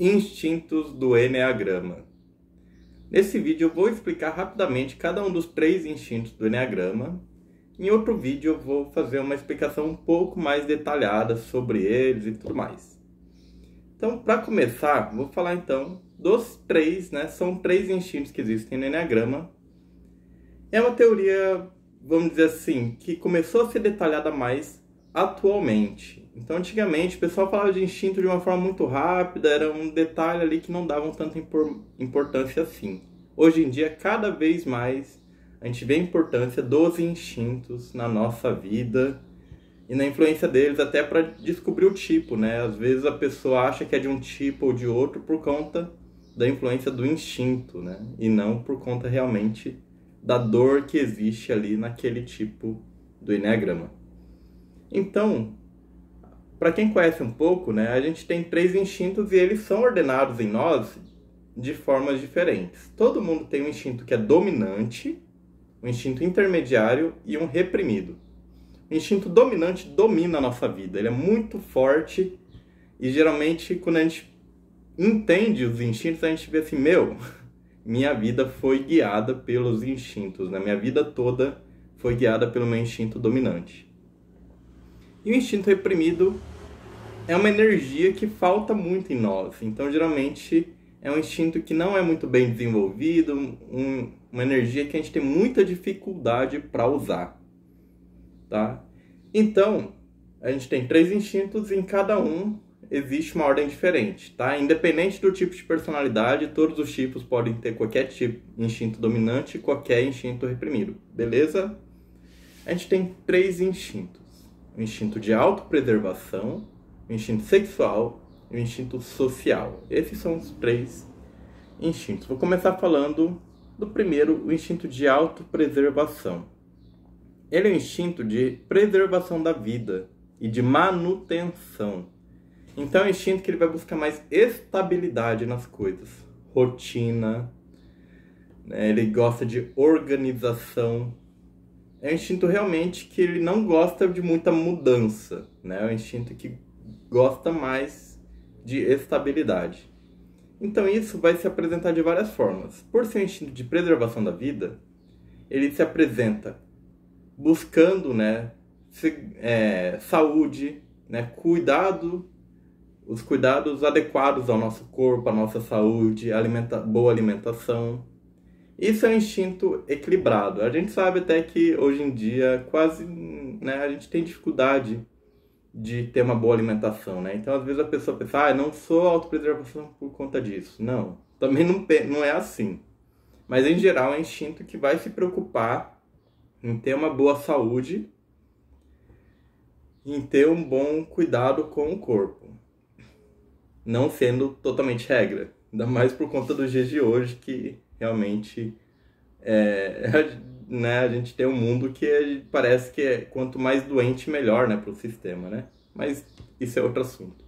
Instintos do Eneagrama. Nesse vídeo eu vou explicar rapidamente cada um dos 3 instintos do Eneagrama. Em outro vídeo eu vou fazer uma explicação um pouco mais detalhada sobre eles e tudo mais. Então, para começar, vou falar então dos 3, São 3 instintos que existem no Eneagrama. É uma teoria, vamos dizer assim, que começou a ser detalhada mais atualmente. Então, antigamente, o pessoal falava de instinto de uma forma muito rápida, era um detalhe ali que não davam tanta importância assim. Hoje em dia, cada vez mais, a gente vê a importância dos instintos na nossa vida e na influência deles até para descobrir o tipo, Às vezes a pessoa acha que é de um tipo ou de outro por conta da influência do instinto, E não por conta realmente da dor que existe ali naquele tipo do Eneagrama. Então, para quem conhece um pouco, a gente tem 3 instintos e eles são ordenados em nós de formas diferentes. Todo mundo tem um instinto que é dominante, um instinto intermediário e um reprimido. O instinto dominante domina a nossa vida, ele é muito forte e geralmente quando a gente entende os instintos, a gente vê assim, minha vida foi guiada pelos instintos, Minha vida toda foi guiada pelo meu instinto dominante. E o instinto reprimido é uma energia que falta muito em nós. Então, geralmente, é um instinto que não é muito bem desenvolvido, uma energia que a gente tem muita dificuldade para usar. Tá? Então, a gente tem 3 instintos e em cada um existe uma ordem diferente. Tá? Independente do tipo de personalidade, todos os tipos podem ter qualquer tipo de instinto dominante e qualquer instinto reprimido. Beleza? A gente tem 3 instintos. O instinto de autopreservação, o instinto sexual e o instinto social. Esses são os 3 instintos. Vou começar falando do primeiro, o instinto de autopreservação. Ele é um instinto de preservação da vida e de manutenção. Então é um instinto que ele vai buscar mais estabilidade nas coisas. Rotina, ele gosta de organização. É um instinto realmente que ele não gosta de muita mudança, É um instinto que gosta mais de estabilidade. Então isso vai se apresentar de várias formas. Por ser um instinto de preservação da vida, ele se apresenta buscando, saúde, os cuidados adequados ao nosso corpo, à nossa saúde, boa alimentação. Isso é um instinto equilibrado. A gente sabe até que hoje em dia quase, a gente tem dificuldade de ter uma boa alimentação, Então às vezes a pessoa pensa, não sou autopreservação por conta disso. Não, também não é assim. Mas em geral é um instinto que vai se preocupar em ter uma boa saúde, em ter um bom cuidado com o corpo. Não sendo totalmente regra. Ainda mais por conta dos dias de hoje que realmente a gente tem um mundo que parece que quanto mais doente, melhor para o sistema, Mas isso é outro assunto.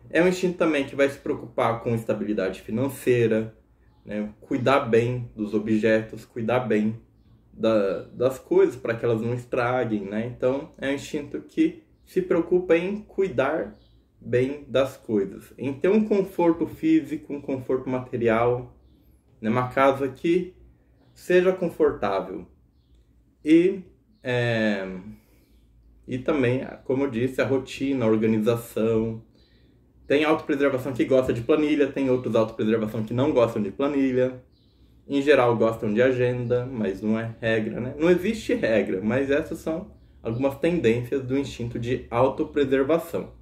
É um instinto também que vai se preocupar com estabilidade financeira, cuidar bem dos objetos, cuidar bem das coisas para que elas não estraguem, Então é um instinto que se preocupa em cuidar bem das coisas, em ter um conforto físico, um conforto material, uma casa que seja confortável. E também, como eu disse, a rotina, a organização. Tem autopreservação que gosta de planilha, tem outros autopreservação que não gostam de planilha. Em geral gostam de agenda, mas não é regra, Não existe regra, mas essas são algumas tendências do instinto de autopreservação.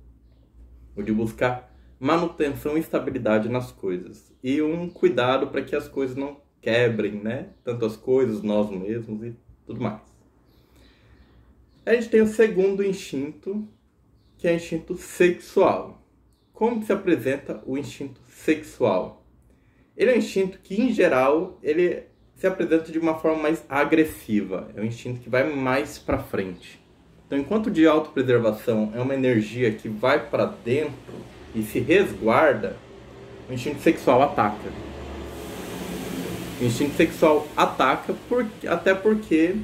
O de buscar manutenção e estabilidade nas coisas. E um cuidado para que as coisas não quebrem, Tanto as coisas, nós mesmos e tudo mais. A gente tem o segundo instinto, que é o instinto sexual. Como se apresenta o instinto sexual? Ele é um instinto que, em geral, ele se apresenta de uma forma mais agressiva. É um instinto que vai mais para frente. Então, enquanto o de autopreservação é uma energia que vai para dentro e se resguarda, o instinto sexual ataca. O instinto sexual ataca até porque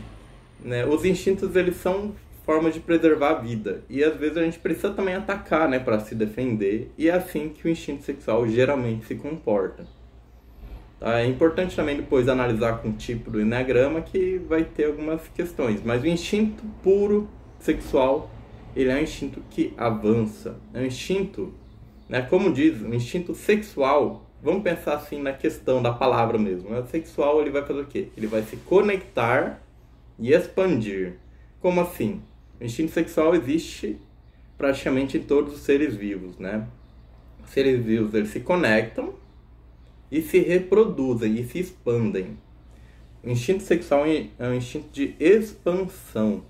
os instintos eles são formas de preservar a vida. E às vezes a gente precisa também atacar, né, para se defender. E é assim que o instinto sexual geralmente se comporta. Tá? É importante também depois analisar com o tipo do eneagrama, que vai ter algumas questões. Mas o instinto puro sexual, ele é um instinto que avança. É um instinto, né, como diz, um instinto sexual. Vamos pensar assim na questão da palavra mesmo. O sexual, ele vai fazer o quê? Ele vai se conectar e expandir. Como assim? O instinto sexual existe praticamente em todos os seres vivos, né? Os seres vivos, eles se conectam e se reproduzem e se expandem. O instinto sexual é um instinto de expansão.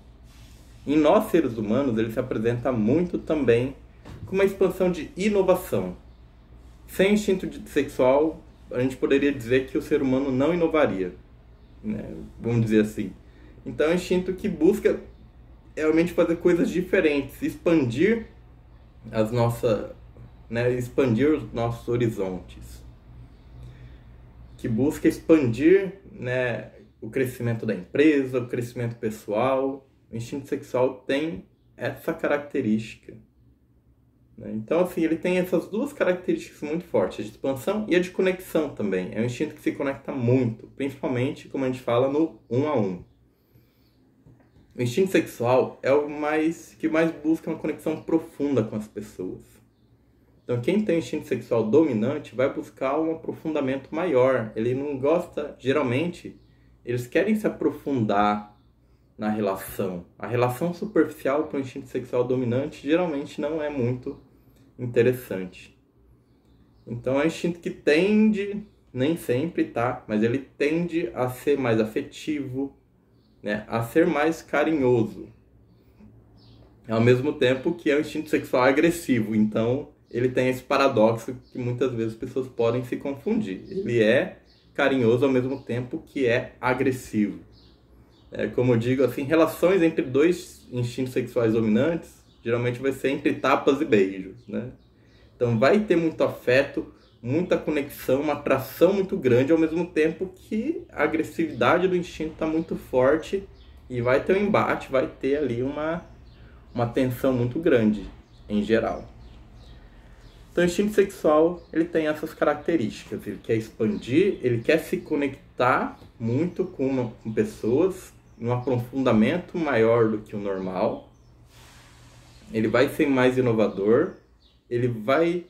Em nós, seres humanos, ele se apresenta muito também como uma expansão de inovação. Sem instinto sexual, a gente poderia dizer que o ser humano não inovaria, né? Vamos dizer assim. Então é um instinto que busca realmente fazer coisas diferentes, expandir expandir os nossos horizontes, que busca expandir, né, o crescimento da empresa, o crescimento pessoal. O instinto sexual tem essa característica, né? Então, assim, ele tem essas duas características muito fortes, a de expansão e a de conexão também. É um instinto que se conecta muito, principalmente, como a gente fala, no 1 a 1. O instinto sexual é o que mais busca uma conexão profunda com as pessoas. Então, quem tem instinto sexual dominante vai buscar um aprofundamento maior. Ele não gosta, geralmente, eles querem se aprofundar na relação. A relação superficial para o instinto sexual dominante geralmente não é muito interessante. Então, é um instinto que tende, nem sempre, tá? Mas ele tende a ser mais afetivo, né, a ser mais carinhoso, ao mesmo tempo que é um instinto sexual agressivo. Então ele tem esse paradoxo que muitas vezes as pessoas podem se confundir. Ele é carinhoso ao mesmo tempo que é agressivo. Como eu digo, assim, relações entre dois instintos sexuais dominantes geralmente vai ser entre tapas e beijos, né? Então vai ter muito afeto, muita conexão, uma atração muito grande, ao mesmo tempo que a agressividade do instinto está muito forte e vai ter um embate, vai ter ali uma tensão muito grande, em geral. Então o instinto sexual, ele tem essas características. Ele quer expandir, ele quer se conectar muito com pessoas, um aprofundamento maior do que o normal. Ele vai ser mais inovador, ele vai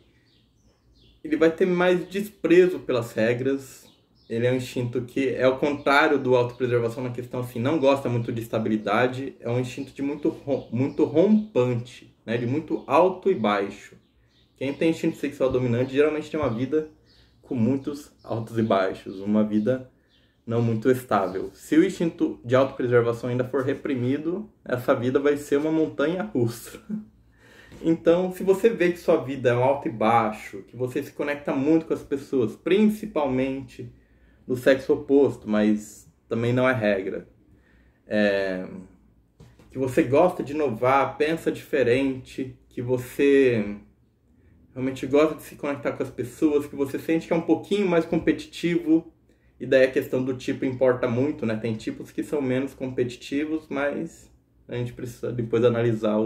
ter mais desprezo pelas regras. Ele é um instinto que é o contrário do autopreservação na questão assim, não gosta muito de estabilidade, é um instinto de muito rompante, né? De muito alto e baixo. Quem tem instinto sexual dominante geralmente tem uma vida com muitos altos e baixos, uma vida não muito estável. Se o instinto de autopreservação ainda for reprimido, essa vida vai ser uma montanha russa. Então, se você vê que sua vida é um alto e baixo, que você se conecta muito com as pessoas, principalmente do sexo oposto, mas também não é regra, que você gosta de inovar, pensa diferente, que você realmente gosta de se conectar com as pessoas, que você sente que é um pouquinho mais competitivo, e daí a questão do tipo importa muito, né? Tem tipos que são menos competitivos, mas a gente precisa depois analisar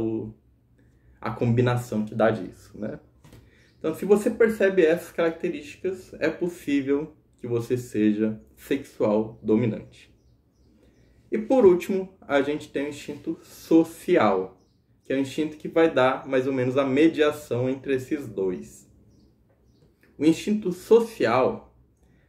a combinação que dá disso, né? Então, se você percebe essas características, é possível que você seja sexual dominante. E por último, a gente tem o instinto social, que é o instinto que vai dar mais ou menos a mediação entre esses dois. O instinto social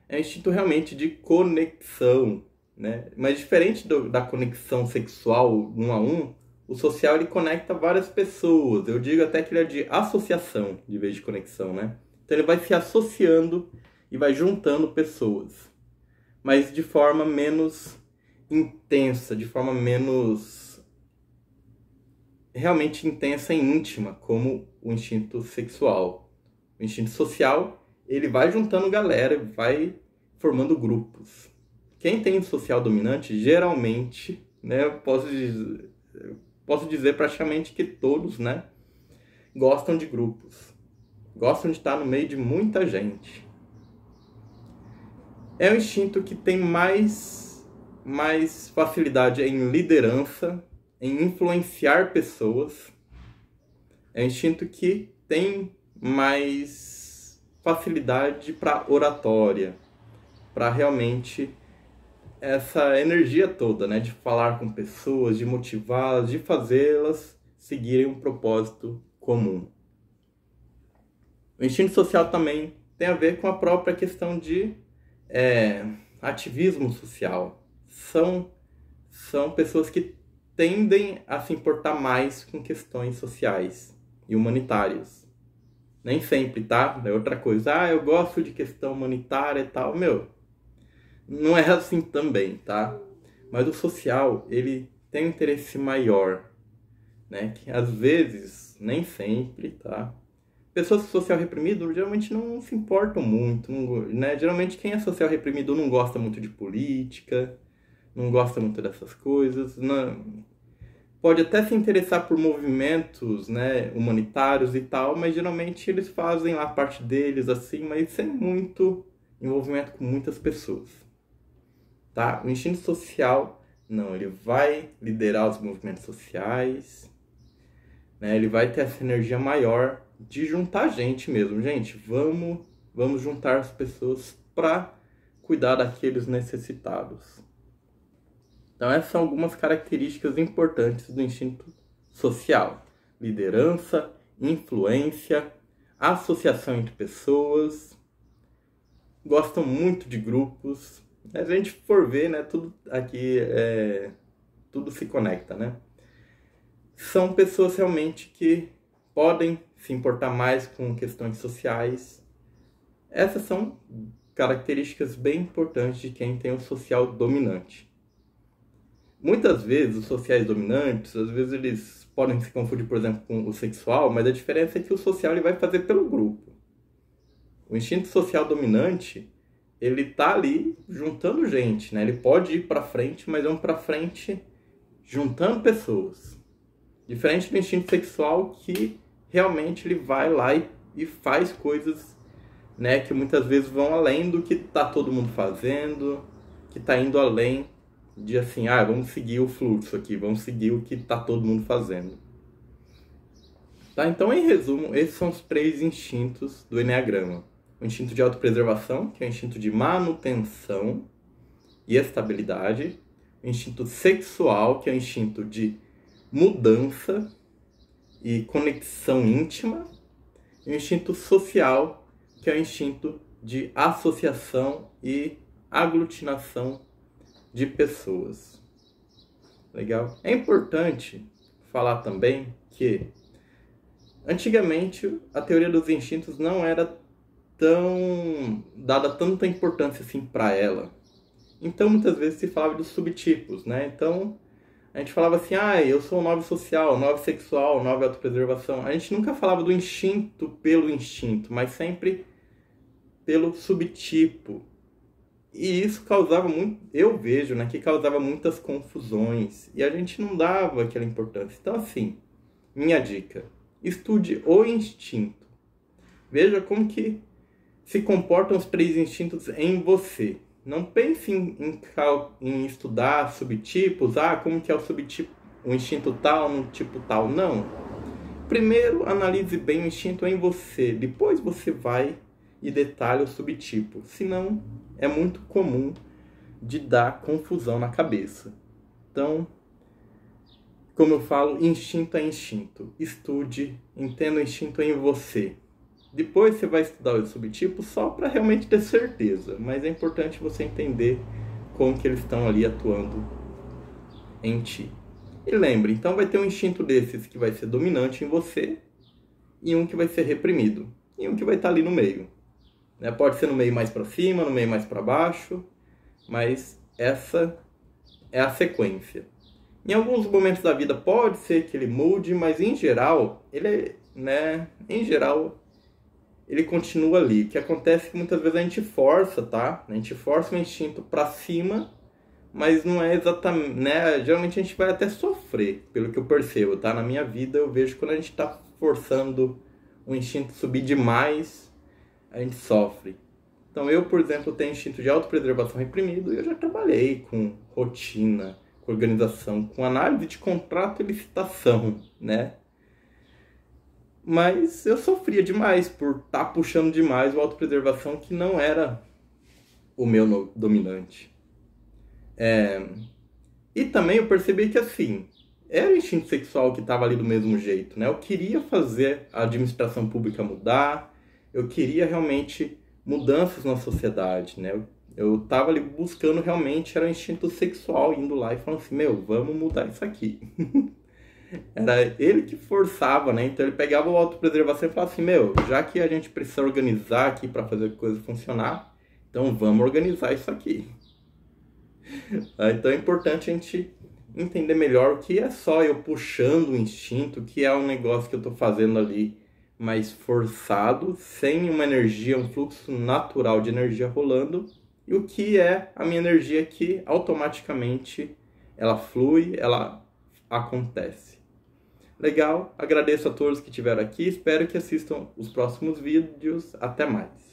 é um instinto realmente de conexão, né? Mas diferente da conexão sexual 1 a 1, o social ele conecta várias pessoas. Eu digo até que ele é de associação, de vez de conexão, né? Então ele vai se associando e vai juntando pessoas, mas de forma menos intensa, de forma menos realmente intensa e íntima, como o instinto sexual. O instinto social, ele vai juntando galera, vai formando grupos. Quem tem social dominante, geralmente, né, eu posso dizer praticamente que todos, né, gostam de grupos. Gostam de estar no meio de muita gente. É um instinto que tem mais facilidade em liderança, em influenciar pessoas, é um instinto que tem mais facilidade para oratória, para realmente essa energia toda, né, de falar com pessoas, de motivá-las, de fazê-las seguirem um propósito comum. O instinto social também tem a ver com a própria questão de ativismo social. São pessoas que tendem a se importar mais com questões sociais e humanitárias. Nem sempre, tá? É outra coisa. Eu gosto de questão humanitária e tal. Não é assim também, tá? Mas o social, ele tem um interesse maior, né? Que às vezes, nem sempre, tá? Pessoas social reprimido geralmente não se importam muito, né? Geralmente quem é social reprimido não gosta muito de política, não gosta muito dessas coisas, não... Pode até se interessar por movimentos, né, humanitários e tal, mas geralmente eles fazem lá a parte deles assim, mas sem muito envolvimento com muitas pessoas. Tá? O instinto social, não, ele vai liderar os movimentos sociais, né? Ele vai ter essa energia maior de juntar gente mesmo. Gente, vamos juntar as pessoas para cuidar daqueles necessitados. Então essas são algumas características importantes do instinto social. Liderança, influência, associação entre pessoas, gostam muito de grupos. Se a gente for ver, né, tudo aqui tudo se conecta, né? São pessoas realmente que podem se importar mais com questões sociais. Essas são características bem importantes de quem tem o social dominante. Muitas vezes os sociais dominantes, às vezes eles podem se confundir, por exemplo, com o sexual, mas a diferença é que o social ele vai fazer pelo grupo. O instinto social dominante, ele tá ali juntando gente, né? Ele pode ir para frente, mas é um para frente juntando pessoas. Diferente do instinto sexual, que realmente ele vai lá e faz coisas, né, que muitas vezes vão além do que tá todo mundo fazendo, que tá indo além de assim, vamos seguir o fluxo aqui, vamos seguir o que tá todo mundo fazendo. Tá? Então, em resumo, esses são os 3 instintos do Eneagrama. O instinto de autopreservação, que é o instinto de manutenção e estabilidade. O instinto sexual, que é o instinto de mudança e conexão íntima. E o instinto social, que é o instinto de associação e aglutinação de pessoas. Legal? É importante falar também que antigamente a teoria dos instintos não era dada tanta importância assim para ela. Então muitas vezes se falava dos subtipos, né? Então a gente falava assim, eu sou um 9 social, 9 sexual, 9 autopreservação. A gente nunca falava do instinto pelo instinto, mas sempre pelo subtipo. E isso causava muito, eu vejo, né, que causava muitas confusões. E a gente não dava aquela importância. Então assim, minha dica, estude o instinto. Veja como que se comportam os 3 instintos em você. Não pense em estudar subtipos, como que é o subtipo, o instinto tal, no tipo tal. Não. Primeiro, analise bem o instinto em você. Depois você vai e detalha o subtipo. Senão, é muito comum de dar confusão na cabeça. Então, como eu falo, instinto é instinto. Estude, entenda o instinto em você. Depois você vai estudar os subtipos só para realmente ter certeza. Mas é importante você entender como que eles estão ali atuando em ti. E lembre, então vai ter um instinto desses que vai ser dominante em você e um que vai ser reprimido. E um que vai estar ali no meio. Pode ser no meio mais para cima, no meio mais para baixo, mas essa é a sequência. Em alguns momentos da vida pode ser que ele mude, mas em geral, ele continua ali. O que acontece é que muitas vezes a gente força, tá? A gente força o instinto para cima, mas não é exatamente, né? Geralmente a gente vai até sofrer, pelo que eu percebo, tá? Na minha vida eu vejo que quando a gente está forçando o instinto subir demais, a gente sofre. Então eu, por exemplo, tenho instinto de autopreservação reprimido e eu já trabalhei com rotina, com organização, com análise de contrato e licitação, né? Mas eu sofria demais por estar puxando demais o autopreservação, que não era o meu dominante. E também eu percebi que, assim, era o instinto sexual que estava ali do mesmo jeito, né? Eu queria fazer a administração pública mudar, eu queria realmente mudanças na sociedade, né? Eu estava ali buscando realmente, era o instinto sexual, indo lá e falando assim, meu, vamos mudar isso aqui. Era ele que forçava, né? Então ele pegava o autopreservação e falava assim, meu, já que a gente precisa organizar aqui para fazer a coisa funcionar, então vamos organizar isso aqui. Então é importante a gente entender melhor o que é só eu puxando o instinto, o que é um negócio que eu estou fazendo ali mais forçado, sem uma energia, um fluxo natural de energia rolando, e o que é a minha energia que automaticamente ela flui, ela acontece. Legal, agradeço a todos que estiveram aqui, espero que assistam os próximos vídeos, até mais.